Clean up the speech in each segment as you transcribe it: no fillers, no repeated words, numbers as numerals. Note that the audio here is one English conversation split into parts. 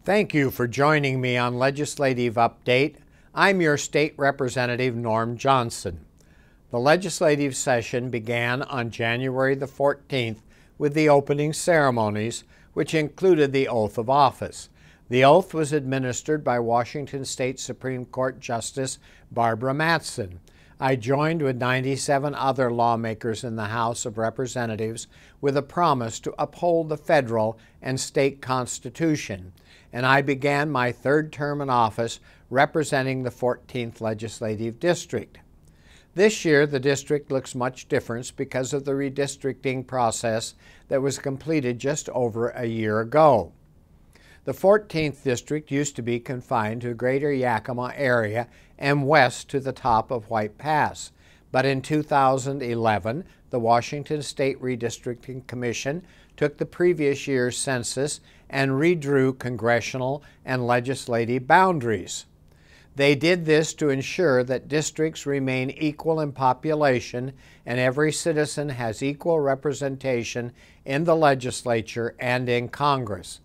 Thank you for joining me on Legislative Update. I'm your State Representative Norm Johnson. The legislative session began on January the 14th with the opening ceremonies, which included the oath of office. The oath was administered by Washington State Supreme Court Justice Barbara Mattson. I joined with 97 other lawmakers in the House of Representatives with a promise to uphold the federal and state constitution, and I began my third term in office representing the 14th Legislative District. This year, the district looks much different because of the redistricting process that was completed just over a year ago. The 14th District used to be confined to Greater Yakima area and west to the top of White Pass, but in 2011, the Washington State Redistricting Commission took the previous year's census and redrew congressional and legislative boundaries. They did this to ensure that districts remain equal in population and every citizen has equal representation in the legislature and in Congress.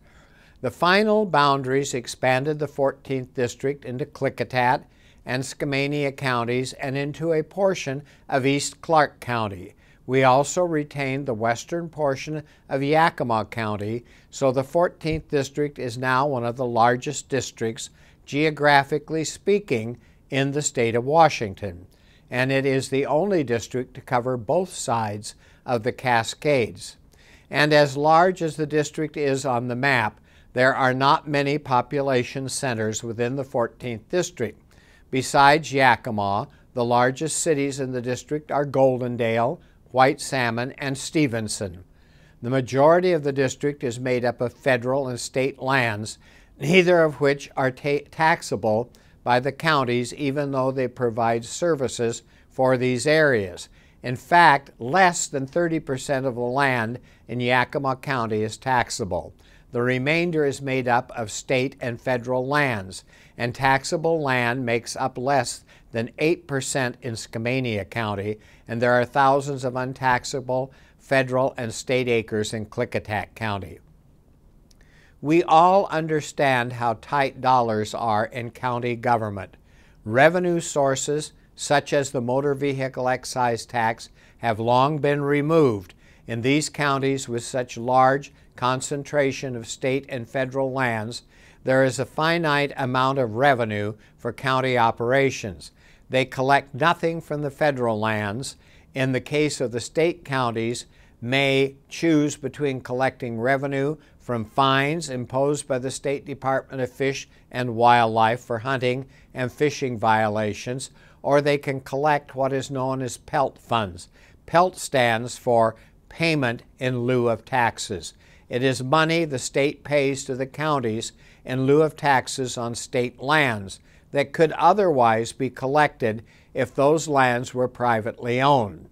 The final boundaries expanded the 14th District into Klickitat and Skamania counties and into a portion of East Clark County. We also retained the western portion of Yakima County, so the 14th District is now one of the largest districts, geographically speaking, in the state of Washington, and it is the only district to cover both sides of the Cascades. And as large as the district is on the map, there are not many population centers within the 14th District. Besides Yakima, the largest cities in the district are Goldendale, White Salmon, and Stevenson. The majority of the district is made up of federal and state lands, neither of which are taxable by the counties even though they provide services for these areas. In fact, less than 30% of the land in Yakima County is taxable. The remainder is made up of state and federal lands, and taxable land makes up less than 8% in Skamania County, and there are thousands of untaxable federal and state acres in Klickitat County. We all understand how tight dollars are in county government. Revenue sources, such as the motor vehicle excise tax, have long been removed. In these counties with such large concentration of state and federal lands, there is a finite amount of revenue for county operations. They collect nothing from the federal lands. In the case of the state counties, may choose between collecting revenue from fines imposed by the State Department of Fish and Wildlife for hunting and fishing violations, or they can collect what is known as PELT funds. PELT stands for Payment in Lieu of Taxes. It is money the state pays to the counties in lieu of taxes on state lands that could otherwise be collected if those lands were privately owned.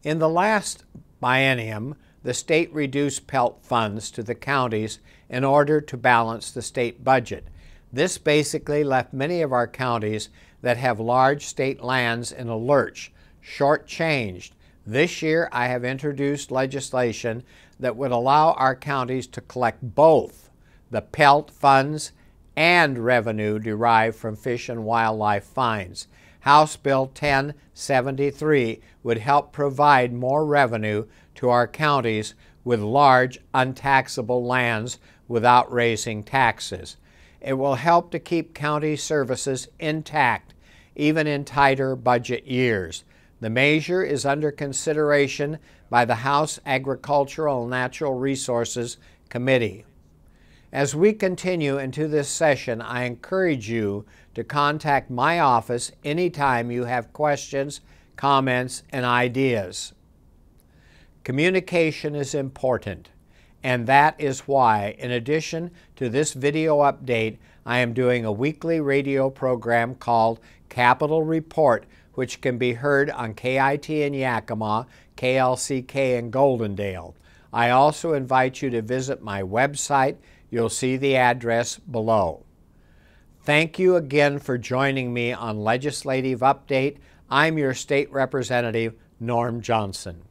In the last biennium, the state reduced PELT funds to the counties in order to balance the state budget. This basically left many of our counties that have large state lands in a lurch, shortchanged. This year, I have introduced legislation that would allow our counties to collect both the PELT funds and revenue derived from fish and wildlife fines. House Bill 1073 would help provide more revenue to our counties with large untaxable lands without raising taxes. It will help to keep county services intact, even in tighter budget years. The measure is under consideration by the House Agricultural and Natural Resources Committee. As we continue into this session, I encourage you to contact my office anytime you have questions, comments, and ideas. Communication is important, and that is why, in addition to this video update, I am doing a weekly radio program called Capitol Report, which can be heard on KIT in Yakima, KLCK in Goldendale. I also invite you to visit my website. You'll see the address below. Thank you again for joining me on Legislative Update. I'm your State Representative, Norm Johnson.